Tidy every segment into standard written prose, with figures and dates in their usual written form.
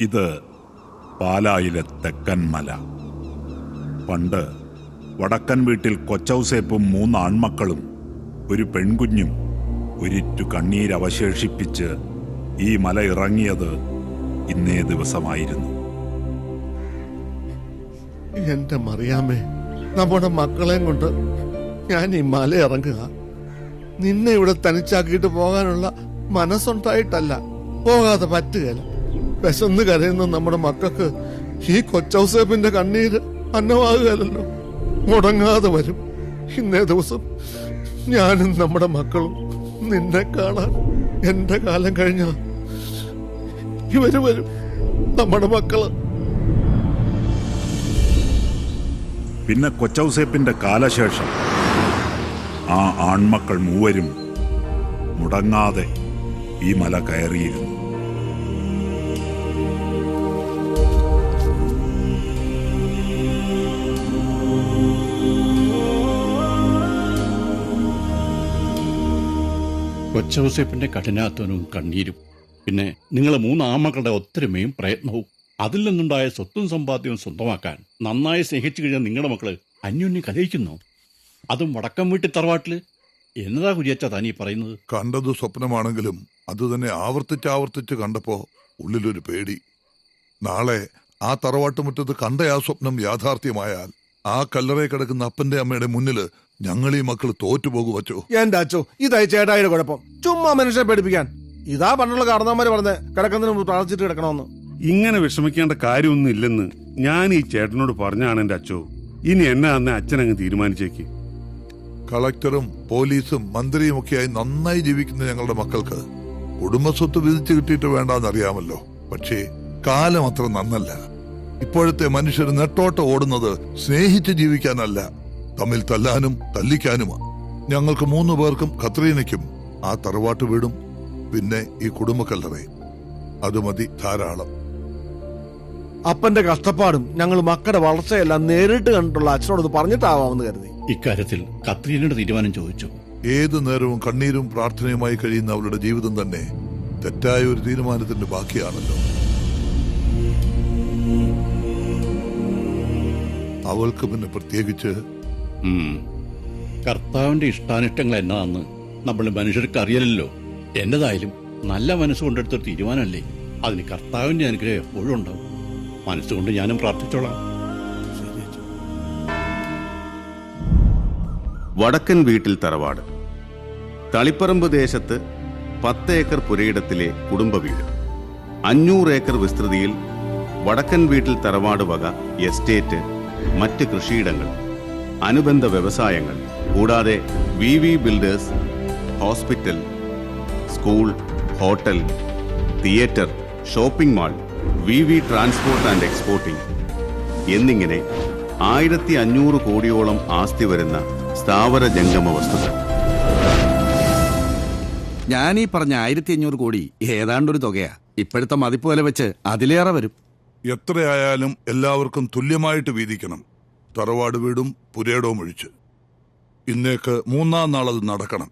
ഇത് പാലായിലെ തെക്കൻ മല. പണ്ട് വടക്കൻ വീട്ടിൽ കൊച്ചൗസേപ്പും 3 ആൺമക്കളും ഒരു പെൺകുഞ്ഞും ഒരിറ്റു കണ്ണീരവശേഷിപ്പിച്ച് ഈ മല ഇറങ്ങിയത് ഇന്നേ ദിവസമായിരുന്നു. എന്റെ മറിയാമ്മേ, നമ്മുടെ മക്കളെയും കൊണ്ട് ഞാൻ ഈ മല ഇറങ്ങുക. നിന്നെ ഇവിടെ തനിച്ചാക്കിയിട്ട് പോകാനുള്ള മനസ്സുണ്ടായിട്ടല്ല, പോകാതെ പറ്റുകയില്ല. വിശന്ന് കരയുന്ന നമ്മുടെ മക്കൾക്ക് ഈ കൊച്ചൗസേപ്പിന്റെ കണ്ണീര് അന്നമാകുകയല്ലോ, മുടങ്ങാതെ വരും. ഇന്നേ ദിവസം ഞാനും നമ്മുടെ മക്കളും നിന്നെ കാണാൻ എന്റെ കാലം കഴിഞ്ഞ ഇവര് വരും, നമ്മുടെ മക്കള്. പിന്നെ കൊച്ചൗസേപ്പിന്റെ കാലശേഷം ആ ആൺമക്കൾ 3 മുടങ്ങാതെ ഈ മല കയറിയിരുന്നു. കൊച്ചൗസേപ്പിന്റെ കഠിനാധ്വാനവും കണ്ണീരും, പിന്നെ നിങ്ങളെ 3 ആൺമക്കളുടെ ഒത്തൊരുമയും പ്രയത്നവും, അതിൽ നിന്നുണ്ടായ സ്വത്തും സമ്പാദ്യവും സ്വന്തമാക്കാൻ നന്നായി സ്നേഹിച്ചു കഴിഞ്ഞാൽ നിങ്ങളുടെ മക്കള് അന്യോന്യം കലയിക്കുന്നു. അതും വടക്കം വീട്ടിൽ തറവാട്ടില്. എന്നതാ കുര്യച്ച താനീ പറയുന്നത്? കണ്ടത് സ്വപ്നമാണെങ്കിലും അത് തന്നെ ആവർത്തിച്ച് കണ്ടപ്പോ ഉള്ളിലൊരു പേടി. നാളെ ആ തറവാട്ടുമുറ്റത്ത് കണ്ട ആ സ്വപ്നം യാഥാർത്ഥ്യമായാൽ ആ കല്ലറയിൽ കിടക്കുന്ന അപ്പന്റെ അമ്മയുടെ മുന്നില് ഞങ്ങളീ മക്കള് തോറ്റുപോകു വച്ചോ. എന്റെ അച്ചോ, ഇതായി ചേട്ടായിയുടെ കുഴപ്പം. ചുമ്മാ മനുഷ്യരെ പേടിപ്പിക്കാൻ. ഇതാ പണ്ടുള്ള കാരണവന്മാര് പറഞ്ഞ് കിടക്കുന്നതിന് മുമ്പ് പ്രാർത്ഥിച്ചിട്ട് കിടക്കണമെന്ന്. ഇങ്ങനെ വിഷമിക്കേണ്ട കാര്യമൊന്നും ഇല്ലെന്ന് ഞാൻ ഈ ചേട്ടനോട് പറഞ്ഞാണ് എന്റെ അച്ചോ. ഇനി എന്നെ അന്ന് അച്ഛനങ്ങ് തീരുമാനിച്ചേക്ക്. കളക്ടറും പോലീസും മന്ത്രിയും ഒക്കെയായി നന്നായി ജീവിക്കുന്ന ഞങ്ങളുടെ മക്കൾക്ക് കുടുംബസ്വത്ത് വിധിച്ചു കിട്ടിയിട്ട് വേണ്ടാന്നറിയാമല്ലോ. പക്ഷേ കാലം അത്ര നന്നല്ല. ഇപ്പോഴത്തെ മനുഷ്യർ നെട്ടോട്ട് ഓടുന്നത് സ്നേഹിച്ച് ജീവിക്കാനല്ല, തമ്മിൽ തല്ലാനും തല്ലിക്കാനുമാ. ഞങ്ങൾക്ക് 3 പേർക്കും കത്രീനയ്ക്കും ആ തറവാട്ട് വീടും പിന്നെ ഈ കുടുംബക്കല്ലറയും അത് മതി, ധാരാളം. അപ്പന്റെ കഷ്ടപ്പാടും ഞങ്ങൾ മക്കളുടെ വളർച്ചയെല്ലാം നേരിട്ട് കണ്ടിട്ടുള്ള അച്ഛനോട് പറഞ്ഞിട്ടാവാമെന്ന് കരുതി. ഇക്കാര്യത്തിൽ കത്രീനയുടെ തീരുമാനം ചോദിച്ചു. ഏതു നേരവും കണ്ണീരും പ്രാർത്ഥനയുമായി കഴിയുന്ന അവളുടെ ജീവിതം തന്നെ തെറ്റായ ഒരു തീരുമാനത്തിന്റെ ബാക്കിയാണല്ലോ. അവൾക്ക് പിന്നെ പ്രത്യേകിച്ച് കർത്താവിന്റെ ഇഷ്ടാനിഷ്ടങ്ങൾ എന്നാന്ന് നമ്മൾ മനുഷ്യർക്ക് അറിയില്ലല്ലോ. എന്നതായാലും നല്ല മനസ്സുകൊണ്ടെടുത്തൊരു തീരുമാനമല്ലേ, അതിന് കർത്താവിന്റെ അനുഗ്രഹം എപ്പോഴും ഉണ്ടാവും. മനസ്സുകൊണ്ട് ഞാനും പ്രാർത്ഥിച്ചോളാം. വടക്കൻ വീട്ടിൽ തറവാട്. തളിപ്പറമ്പ് ദേശത്ത് 10 ഏക്കർ പുരയിടത്തിലെ കുടുംബ വീട്. 500 ഏക്കർ വിസ്തൃതിയിൽ വടക്കൻ വീട്ടിൽ തറവാട് വക എസ്റ്റേറ്റ്, മറ്റ് കൃഷിയിടങ്ങൾ, അനുബന്ധ വ്യവസായങ്ങൾ, കൂടാതെ VV builders, hospital, school, hotel, theatre, shopping mall, VV transport and exporting എന്നിങ്ങനെ 1500 കോടിയോളം ആസ്തി വരുന്ന സ്ഥാവര ജംഗമ വസ്തുക്കൾ. ഞാനീ പറഞ്ഞ 1500 കോടി ഏതാണ്ടൊരു തുകയാ. ഇപ്പോഴത്തെ മതിപ്പ് വില വെച്ച് അതിലേറെ വരും. എത്രയായാലും എല്ലാവർക്കും തുല്യമായിട്ട് വീതിക്കണം, തറവാട് വീടും പുരയിടവും ഒഴിച്ച്. ഇന്നേക്ക് 3-ാം നാളത് നടക്കണം.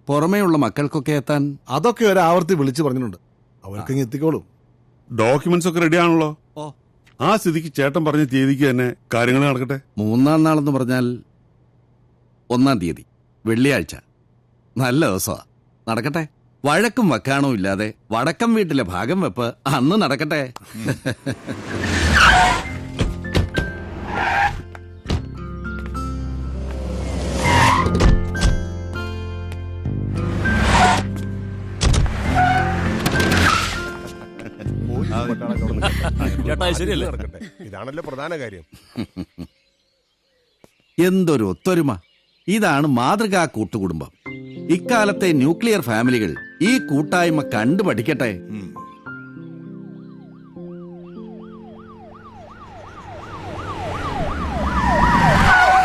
പുറമേയുള്ള മക്കൾക്കൊക്കെ എത്താൻ അതൊക്കെ ഒരു ആവർത്തി വിളിച്ചു പറഞ്ഞിട്ടുണ്ട്. അവർക്ക് എത്തിക്കോളും. ഡോക്യുമെന്റ്സ് ഒക്കെ റെഡി ആണല്ലോ. ആ സ്ഥിതിക്ക് ചേട്ടൻ പറഞ്ഞ തീയതിക്ക് തന്നെ കാര്യങ്ങൾ നടക്കട്ടെ. 3-ാം നാളെന്ന് പറഞ്ഞാൽ 1-ാം തീയതി വെള്ളിയാഴ്ച. നല്ല ദിവസമാ, നടക്കട്ടെ. വഴക്കും വക്കാണോ ഇല്ലാതെ വടക്കം വീട്ടിലെ ഭാഗം വെപ്പ് അന്ന് നടക്കട്ടെ. ഇതാണല്ലോ പ്രധാന കാര്യം. എന്തൊരു ഒത്തൊരുമ! ഇതാണ് മാതൃകാ കൂട്ടുകുടുംബം. ഇക്കാലത്തെ ന്യൂക്ലിയർ ഫാമിലികൾ ഈ കൂട്ടായ്മ കണ്ടു പഠിക്കട്ടെ.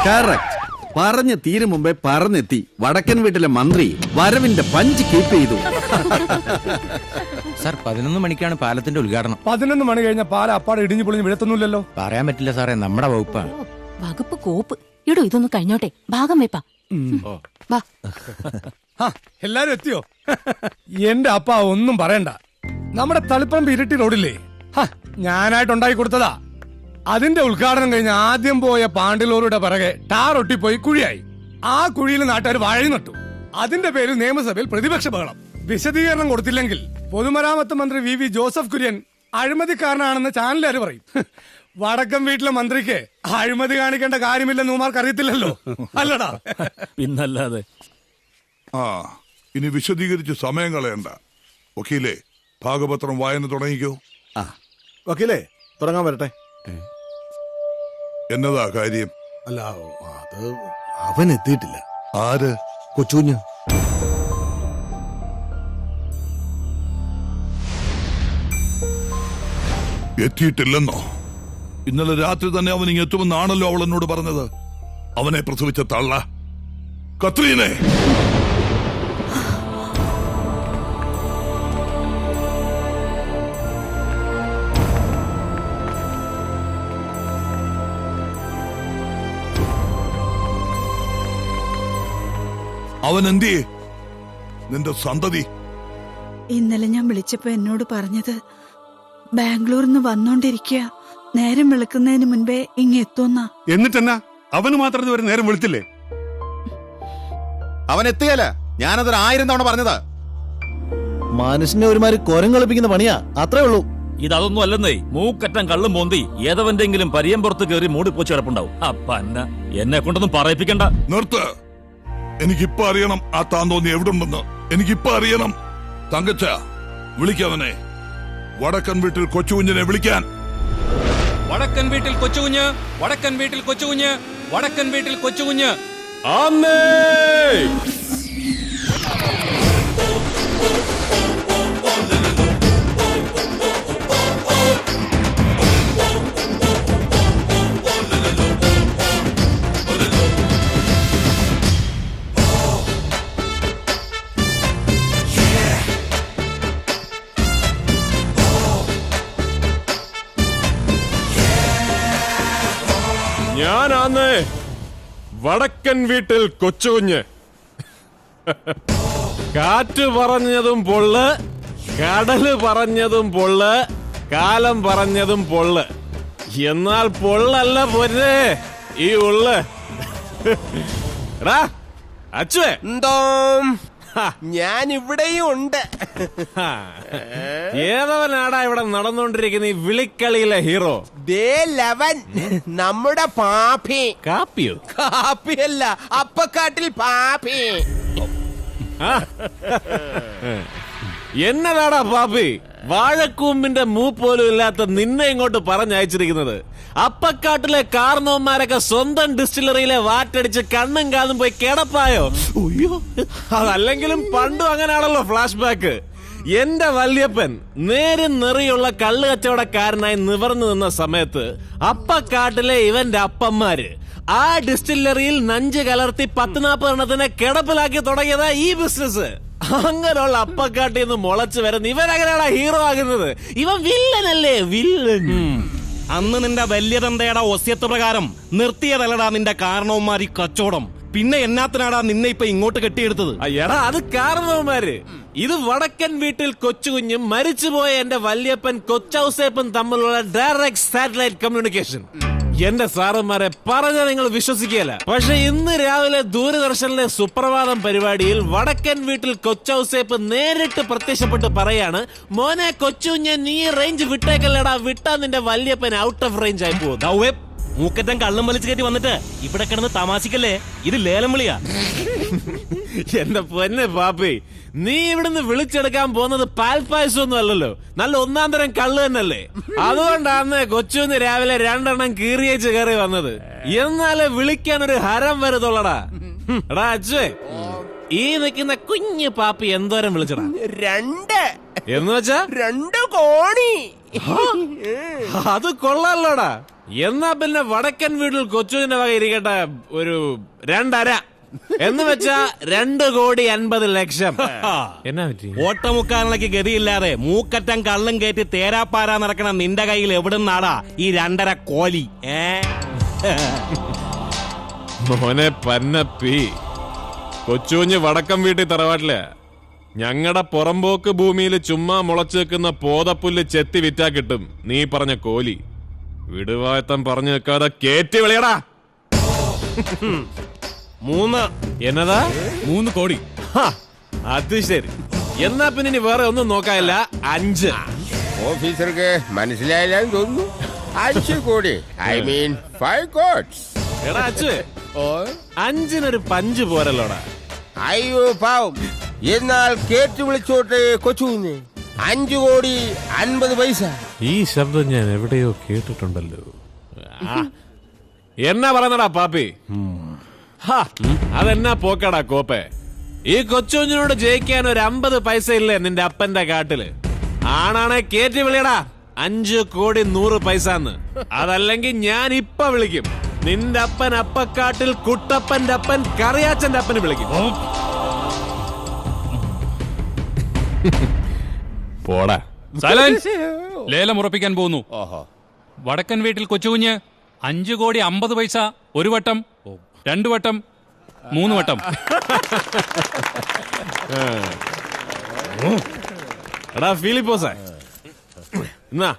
കറക്റ്റ്. പറഞ്ഞു തീരും മുമ്പേ പറന്നെത്തി വടക്കൻ വീട്ടിലെ മന്ത്രി വരവിന്റെ പഞ്ച് കീപ്പ് ചെയ്തു. സാർ 11 മണിക്കാണ് പാലത്തിന്റെ ഉദ്ഘാടനം. 11 മണി കഴിഞ്ഞ പാല അപ്പാടെ ഇടിഞ്ഞു പൊളിഞ്ഞ് വീഴത്തൊന്നുമില്ലല്ലോ. പറയാൻ പറ്റില്ല സാറേ, നമ്മുടെ വകുപ്പാണ്. വകുപ്പ് കോപ്പ്. ഇടോ ഇതൊന്ന് കഴിഞ്ഞോട്ടെ, ഭാഗം വെപ്പാ. എല്ലാരും എത്തിയോ? എന്റെ അപ്പ ഒന്നും പറയണ്ട. നമ്മുടെ തളിപ്പറമ്പ് ഇരിട്ടി റോഡില്ലേ, ഞാനായിട്ടുണ്ടാക്കി കൊടുത്തതാ. അതിന്റെ ഉദ്ഘാടനം കഴിഞ്ഞ് ആദ്യം പോയ പാണ്ടിലോറിയുടെ പിറകെ ടാർ ഒട്ടിപ്പോയി കുഴിയായി. ആ കുഴിയിൽ നാട്ടുകാർ വാഴ നട്ടു. അതിന്റെ പേരിൽ നിയമസഭയിൽ പ്രതിപക്ഷ ബഹളം. വിശദീകരണം കൊടുത്തില്ലെങ്കിൽ പൊതുമരാമത്ത് മന്ത്രി വി ജോസഫ് കുര്യൻ അഴിമതിക്കാരനാണെന്ന് ചാനലുകാർ പറയും. വടക്കം വീട്ടിലെ മന്ത്രിക്ക് അഴിമതി കാണിക്കേണ്ട കാര്യമില്ലെന്ന് ഉമാർക്ക് അറിയത്തില്ലല്ലോ, അല്ലടാ? പിന്നല്ലാതെ. ഇനി വിശദീകരിച്ച് സമയം കളയണ്ട. വക്കീലേ, ഭാഗപത്രം വായന തുടങ്ങിക്കോ. വക്കീലേ, തുടങ്ങാൻ വരട്ടെ. എന്നതാ കാര്യം? അല്ല, അത് അവൻ എത്തിയിട്ടില്ല. ആര്? കൊച്ചുകുഞ്ഞ്. എത്തിയിട്ടില്ലെന്നോ? ഇന്നലെ രാത്രി തന്നെ അവൻ ഇങ്ങെത്തുമെന്നാണല്ലോ അവൾ എന്നോട് പറഞ്ഞത്. അവനെ പ്രസവിച്ച തള്ള കത്രീനെ. അവൻ എന്തിയെ? നിന്റെ സന്തതി ഇന്നലെ ഞാൻ വിളിച്ചപ്പോ എന്നോട് പറഞ്ഞത് ബാംഗ്ലൂരിൽ നിന്ന് വന്നോണ്ടിരിക്കുക, നേരം വെളുക്കുന്നതിന് മുൻപേ ഇങ്ങെത്തുന്ന. എന്നിട്ടെന്നാ അവന് മാത്രം ഇതുവരെ നേരം വെളുത്തില്ലേ? അവൻ എത്തിയല്ല, ഞാനതൊരു 1000 തവണ പറഞ്ഞതാ. മനുഷ്യനെ ഒരുമാതിരി കൊരം കളിപ്പിക്കുന്ന പണിയാ, അത്രേ ഉള്ളൂ. ഇതൊന്നും അല്ലെന്നേ, മൂക്കറ്റം കള്ളും പോന്തി ഏതവന്റെങ്കിലും പരിയം പുറത്ത് കയറി മൂടിപ്പോച്ച് കിടപ്പുണ്ടാവും. അപ്പന്ന എന്നെ കൊണ്ടൊന്നും പറയിപ്പിക്കണ്ട. നിർത്ത്. എനിക്കിപ്പോ അറിയണം ആ താന്തോന്നി എവിടെ ഉണ്ടെന്ന്. എനിക്കിപ്പോ അറിയണം. തങ്കച്ച, വിളിക്കവനെ. വടക്കൻ വീട്ടിൽ കൊച്ചുകുഞ്ഞിനെ വിളിക്കാൻ. വടക്കൻ വീട്ടിൽ കൊച്ചുകുഞ്ഞ്, വടക്കൻ വീട്ടിൽ കൊച്ചുകുഞ്ഞ്, വടക്കൻ വീട്ടിൽ കൊച്ചുകുഞ്ഞ്. ഞാനാന്ന് വടക്കൻ വീട്ടിൽ കൊച്ചുകുഞ്ഞ്. കാറ്റ് പറഞ്ഞതും പൊള്ള്, കടല് പറഞ്ഞതും പൊള്ള്, കാലം പറഞ്ഞതും പൊള്ള്. എന്നാൽ പൊള്ളല്ല പൊന്നെ ഈ ഉള്ള്. അച്ചുവേ, എന്തോ ഞാൻ ഇവിടെയും ഉണ്ട്. ഏതവനാടാ ഇവിടെ നടന്നുകൊണ്ടിരിക്കുന്ന ഈ വിളിക്കളിയിലെ ഹീറോ? നമ്മുടെ പാപ്പി. കാപ്പിയോ? കാപ്പിയല്ല, അപ്പക്കാട്ടിൽ പാപ്പി. എന്നതാടാ പാപ്പി, വാഴക്കൂമ്പിന്റെ മൂപ്പോലും ഇല്ലാത്ത നിന്നെ ഇങ്ങോട്ട് പറഞ്ഞയച്ചിരിക്കുന്നത്? അപ്പക്കാട്ടിലെ കാർന്നവന്മാരൊക്കെ സ്വന്തം ഡിസ്റ്റിലറിയിലെ വാറ്റടിച്ച് കണ്ണും കാതും പോയി കിടപ്പായോ? അതല്ലെങ്കിലും പണ്ടും അങ്ങനെയാണല്ലോ ഫ്ലാഷ് ബാക്ക്. എന്റെ വല്യപ്പൻ നേരും നെറിയുള്ള കള്ളു കച്ചവടക്കാരനായി നിവർന്നു നിന്ന സമയത്ത് അപ്പക്കാട്ടിലെ ഇവന്റെ അപ്പന്മാര് ആ ഡിസ്റ്റിലറിയിൽ നഞ്ച് കലർത്തി 10-40 എണ്ണത്തിനെ കിടപ്പിലാക്കി തുടങ്ങിയതാ ഈ ബിസിനസ്. അങ്ങനെയുള്ള അപ്പക്കാട്ടിൽ നിന്ന് മുളച്ചു വരുന്ന ഇവനെങ്ങനെയാണ് ഹീറോ ആകുന്നത്? ഇവൻ വില്ലനല്ലേ, വില്ലൻ. അന്ന് നിന്റെ വലിയ തന്തയുടെ ഒസ്യത്ത് പ്രകാരം നിർത്തിയതല്ലടാ നിന്റെ കാരണവന്മാരി കച്ചവടം. പിന്നെ എന്നാത്തിനാടാ നിന്നെ ഇപ്പൊ ഇങ്ങോട്ട് കെട്ടിയെടുത്തത്? എടാ, അത് കാരണവന്മാര്. ഇത് വടക്കൻ വീട്ടിൽ കൊച്ചുകുഞ്ഞും മരിച്ചുപോയ എന്റെ വല്യപ്പൻ കൊച്ചൗസേപ്പൻ തമ്മിലുള്ള ഡയറക്ട് സാറ്റലൈറ്റ് കമ്മ്യൂണിക്കേഷൻ. എന്റെ സാറന്മാരെ പറഞ്ഞ നിങ്ങൾ വിശ്വസിക്കുകയല്ല. പക്ഷെ ഇന്ന് രാവിലെ ദൂരദർശനിലെ സുപ്രഭാതം പരിപാടിയിൽ വടക്കൻ വീട്ടിൽ കൊച്ചൗസേപ്പ് നേരിട്ട് പ്രത്യക്ഷപ്പെട്ട് പറയാണ്, മോനെ കൊച്ചുകുഞ്ഞ്, നീ റേഞ്ച് വിട്ടേക്കല്ലടാ, വിട്ടാ നിന്റെ വല്യപ്പൻ ഔട്ട് ഓഫ് റേഞ്ച് ആയി പോകും. മൂക്കറ്റം കള്ളും വലിച്ചു കയറ്റി വന്നിട്ട് ഇവിടെ കിടന്ന് താമസിക്കല്ലേ, ഇത് ലേലം വിളിയാ. എന്റെ പൊന്നെ പാപ്പി, നീ ഇവിടുന്ന് വിളിച്ചെടുക്കാൻ പോകുന്നത് പാൽപ്പായസമൊന്നും അല്ലല്ലോ, നല്ല 1-ാം തരം കള്ള് തന്നെയല്ലേ. അതുകൊണ്ടാണ് കൊച്ചുകുഞ്ഞ് രാവിലെ 2 എണ്ണം കീറിയേച്ച് കയറി വന്നത്. എന്നാലേ വിളിക്കാൻ ഒരു ഹരം വരുന്നുള്ളടാ. എടാ അച്ചുവേ, ഈ നിൽക്കുന്ന കുഞ്ഞ് പാപ്പി എന്തോരം വിളിച്ചടാ? 2 എന്ന് വെച്ചാ 2 കോടി. അത് കൊള്ളാലോടാ. എന്നാ പിന്നെ വടക്കൻ വീട്ടിൽ കൊച്ചുവിന്റെ വക ഇരിക്കട്ടെ ഒരു 2.5 എന്ന് വെച്ചാ 2,50,00,000. എന്നാ പറ്റി? ഓട്ടമുക്കാലിലേക്ക് ഗതിയില്ലാതെ മൂക്കറ്റം കള്ളും കയറ്റി തേരാപ്പാരാ നടക്കണ നിന്റെ കയ്യിൽ എവിടുന്നാടാ ഈ 2.5 കോലി? മോനെ പന്നപ്പി, കൊച്ചുകുഞ്ഞ് വടക്കം വീട്ടിൽ തറവാട്ടില്ല. ഞങ്ങളുടെ പുറമ്പോക്ക് ഭൂമിയിൽ ചുമ്മാ മുളച്ചു വെക്കുന്ന പോതപ്പുല്ല് ചെത്തി വിറ്റാ കിട്ടും നീ പറഞ്ഞ കോലി. വിടുവായത്തം പറഞ്ഞു വെക്കാതെ കേറ്റി വിളിയടാ. 3. എന്നതാ? 3 കോടി. അത് ശരി. എന്നാ പിന്നെ ഇനി വേറെ ഒന്നും നോക്കാനില്ല. 5. ഓഫീസർക്ക് മനസ്സിലായില്ലാന്ന് തോന്നുന്നു. 5 കോടി, ഐ മീൻ 5 കോട്സ്. എടാ അച്ചു, 5-നൊരു പഞ്ച് പോരല്ലോടാ. അയ്യോ പാവം, എന്നാൽ കേട്ട് വിളിച്ചോട്ടെ കൊച്ചുകുഞ്ഞ്. 5 കോടി 50 പൈസ. ഈ ശബ്ദം ഞാൻ എവിടെയോ കേട്ടിട്ടുണ്ടല്ലോ. എന്നാ പറയുന്നടാ പാപ്പി? അതെന്നാ പോക്കടാ കോപ്പേ. ഈ കൊച്ചുകുഞ്ഞിനോട് ജയിക്കാൻ ഒരു 50 പൈസ ഇല്ലേ നിന്റെ അപ്പന്റെ കാട്ടില്? ആണാണെ കേറ്റി വിളിയടാ. 5 കോടി 100 പൈസന്ന്. അതല്ലെങ്കിൽ ഞാൻ ഇപ്പൊ വിളിക്കും. നിന്റെ അപ്പൻ അപ്പക്കാട്ടിൽ കുട്ടപ്പന്റെ അപ്പൻ കറിയാച്ചന്റെ അപ്പന് വിളിക്കും. പോടാ. സൈലൻസ്. ലേലം ഉറപ്പിക്കാൻ പോകുന്നു. വടക്കൻ വീട്ടിൽ കൊച്ചുകുഞ്ഞ് 5 കോടി 50 പൈസ. 1 വട്ടം, 2 വട്ടം, 3 വട്ടം. എടാ ഫിലിപ്പോസേ, എന്നാ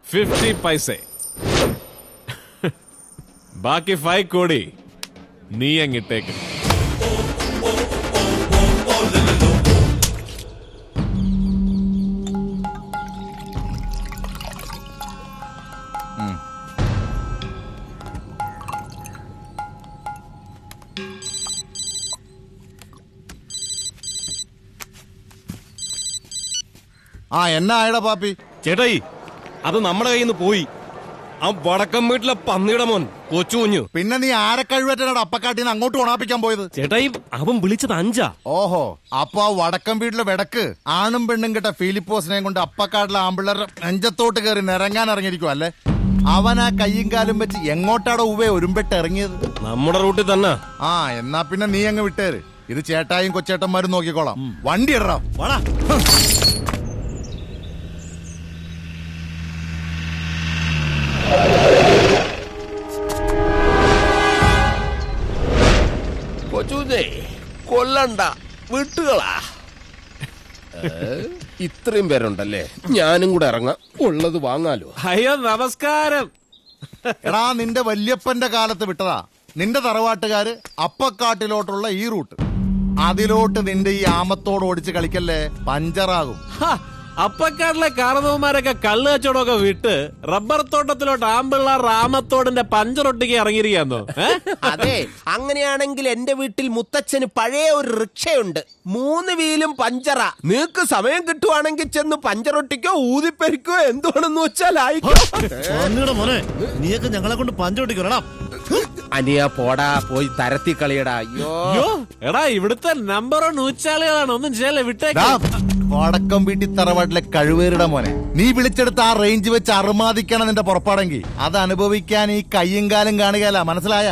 50 പൈസ. ബാക്കി 5 കോടി നീ അങ്ങിട്ടേക്ക്. എന്നാ ആയടാ പാപ്പി? ചേട്ടായി, അത് നമ്മുടെ കയ്യിൽ നിന്ന് പോയി. ആ വടക്കം വീട്ടിലെ പന്നിയുടെ മോൻ കൊച്ചുകുഞ്ഞു. പിന്നെ നീ ആരെ കഴിവേറ്റനാണ് അപ്പക്കാട്ടിന്ന് അങ്ങോട്ട് ഉണാപ്പിക്കാൻ പോയത്? ചേട്ടായി, അവൻ വിളിച്ചത് 5. ഓഹോ, അപ്പൊ ആ വടക്കം വീട്ടിലെ വെടക്ക് ആണും പെണ്ണും കിട്ട ഫിലിപ്പോസിനെയും കൊണ്ട് അപ്പക്കാട്ടിലെ ആമ്പിള്ളേരുടെ നെഞ്ചത്തോട്ട് കയറി നിറങ്ങാൻ ഇറങ്ങിയിരിക്കും അല്ലേ? അവൻ ആ കയ്യും കാലും വെച്ച് എങ്ങോട്ടാടോ ഉവേ ഒരുമ്പെട്ട് ഇറങ്ങിയത്? നമ്മുടെ റൂട്ടിൽ തന്നെ. എന്നാ പിന്നെ നീ അങ്ങ് വിട്ടേര്. ഇത് ചേട്ടായും കൊച്ചേട്ടന്മാരും നോക്കിക്കോളാം. വണ്ടി ഇടറാം. വാടാ. കൊച്ചുകുഞ്ഞേ, കൊല്ലണ്ട, വിട്ടുകളാ. ഇത്രയും പേരുണ്ടല്ലേ, ഞാനും കൂടെ ഇറങ്ങാം. ഉള്ളത് വാങ്ങാലോ. അയ്യോ നമസ്കാരം. എടാ, നിന്റെ വല്യപ്പന്റെ കാലത്ത് വിട്ടതാ നിന്റെ തറവാട്ടുകാര് അപ്പക്കാട്ടിലോട്ടുള്ള ഈ റൂട്ട്. അതിലോട്ട് നിന്റെ ഈ ആമത്തോട് ഓടിച്ച് കളിക്കല്ലേ, പഞ്ചറാകും. അപ്പക്കാട്ടിലെ കാരണവന്മാരൊക്കെ കള്ള് കച്ചവടമൊക്കെ വിട്ട് റബ്ബർ തോട്ടത്തിലോട്ട് ആമ്പിള്ളാർ രാമത്തോടിന്റെ പഞ്ചറൊട്ടിക്ക് ഇറങ്ങിയിരിക്കാന്നോ? അതെ, അങ്ങനെയാണെങ്കിൽ എന്റെ വീട്ടിൽ മുത്തച്ഛന് പഴയ ഒരു റിക്ഷയുണ്ട്. 3 വീലും പഞ്ചറ. നിനക്ക് സമയം കിട്ടുവാണെങ്കിൽ ചെന്ന് പഞ്ചറൊട്ടിക്കോ ഊതിപ്പെരിക്കോ എന്തുവാണെന്ന് വെച്ചാൽ മോനെ, നീയൊക്കെ ഞങ്ങളെ കൊണ്ട് പഞ്ചറൊട്ടിക്കോടാ. അനിയ പോടാ, പോയി തരത്തി കളിയടാ. അയ്യോ എടാ, ഇവിടുത്തെ നമ്പർ 1 ഊച്ചാളികളാണ്. ഒന്നും ചെയ്യല്ലേ, വിട്ടേക്ക്. വടക്കം വീട്ടിൽ തറവാട്ടിലെ കഴിവേറിയുടെ മോനെ, നീ വിളിച്ചെടുത്ത് ആ റേഞ്ച് വെച്ച് അറുമാദിക്കണം നിന്റെ പുറപ്പാടെങ്കിൽ അത് അനുഭവിക്കാൻ ഈ കയ്യും കാലും കാണുകയല്ല, മനസ്സിലായ?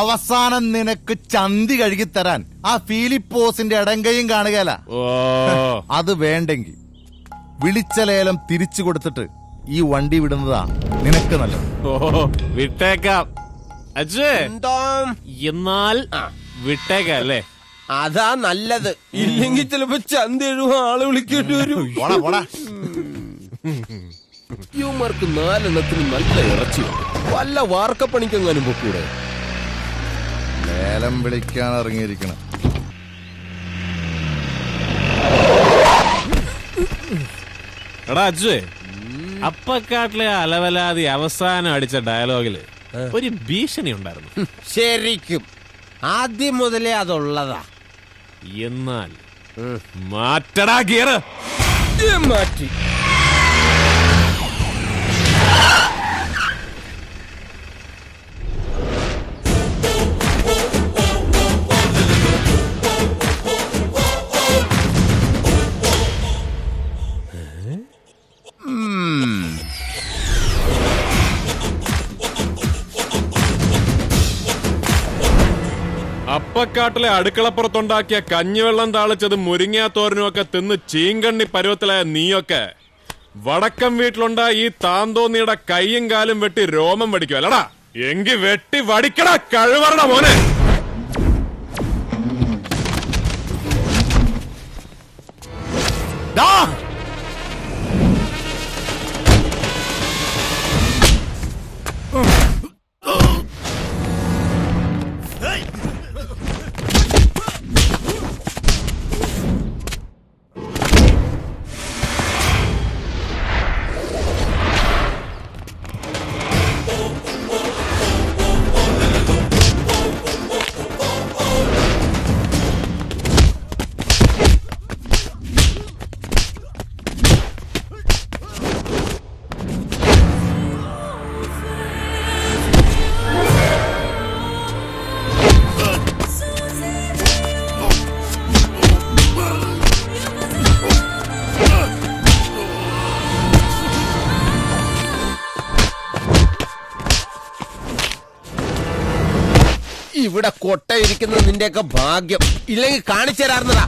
അവസാനം നിനക്ക് ചന്തി കഴുകി തരാൻ ആ ഫിലിപ്പോസിന്റെ ഇടങ്കയും കാണുകയല്ല. അത് വേണ്ടെങ്കിൽ വിളിച്ച ലേലം തിരിച്ചു കൊടുത്തിട്ട് ഈ വണ്ടി വിടുന്നതാ നിനക്ക് നല്ലത്. വിട്ടേക്കാം. എന്നാൽ വിട്ടേക്കാം അല്ലേ? അതാ നല്ലത്. ഇല്ലെങ്കിൽ ചിലപ്പോ ചന്ത എഴുപ ആള് വിളിക്കേണ്ടി വരും. യുമാർക്ക് 4 എണ്ണത്തിന് നല്ല ഇറച്ചി. വല്ല വാർക്കപ്പണിക്കെങ്ങാനും പൊക്കൂടെ? ലേലം വിളിക്കാൻ ഇറങ്ങിയിരിക്കണം. എടാ അജുവേ, അപ്പക്കാട്ടിലെ അലവലാതി അവസാനം അടിച്ച ഡയലോഗില് ഒരു ഭീഷണി ഉണ്ടായിരുന്നു. ശരിക്കും ആദ്യം മുതലേ അതുള്ളതാ. എന്നാൽ മാറ്റടാ ഗിയർ. മാറ്റി. അപ്പക്കാട്ടിലെ അടുക്കളപ്പുറത്തുണ്ടാക്കിയ കഞ്ഞിവെള്ളം താളിച്ചതും മുരിങ്ങാത്തോരനും ഒക്കെ തിന്ന് ചീങ്കണ്ണി പരുവത്തിലായ നീയൊക്കെ വടക്കം വീട്ടിലുണ്ടായ ഈ താന്തോന്നിയുടെ കൈയും കാലും വെട്ടി രോമം വടിക്കും അല്ലടാ? എങ്കി വെട്ടി വടിക്കടാ കഴിവറട മോനെ. ഇവിടെ കൊട്ടയിരിക്കുന്നത് നിന്റെയൊക്കെ ഭാഗ്യം, ഇല്ലെങ്കിൽ കാണിച്ചു തരാറുന്നതാ.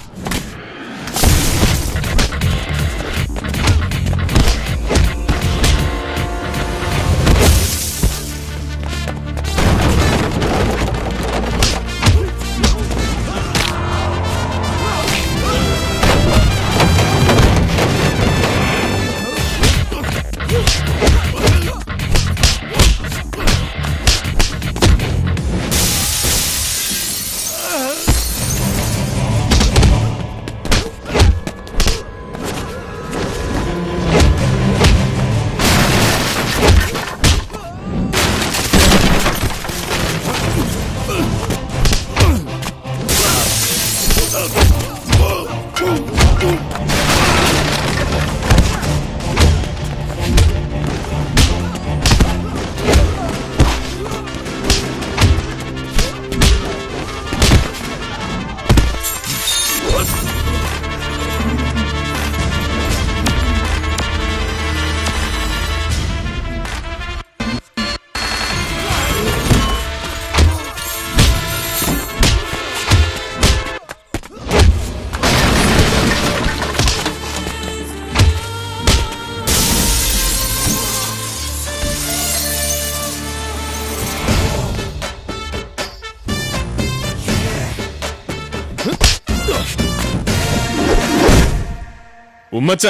ഉമ്മച്ച,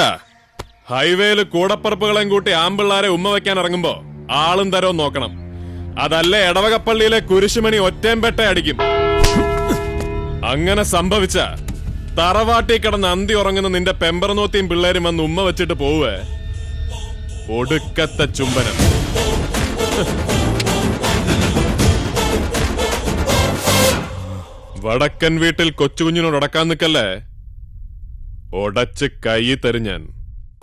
ഹൈവേയില് കൂടപ്പറപ്പുകളെയും കൂട്ടി ആമ്പിള്ളാരെ ഉമ്മ വെക്കാൻ ഇറങ്ങുമ്പോ ആളും തരവും നോക്കണം. അതല്ലേ എടവകപ്പള്ളിയിലെ കുരിശുമണി ഒറ്റേമ്പെട്ട അടിക്കും. അങ്ങനെ സംഭവിച്ച തറവാട്ടി കിടന്ന് അന്തി ഉറങ്ങുന്ന നിന്റെ പെമ്പറനോത്തിയും പിള്ളേരും വന്ന് ഉമ്മ വെച്ചിട്ട് പോവേ, ഒടുക്കത്തെ ചുംബനം. വടക്കൻ വീട്ടിൽ കൊച്ചുകുഞ്ഞിനോട് അടക്കാൻ നിക്കല്ലേ, ഒടച്ച് കൈ തരും ഞാൻ.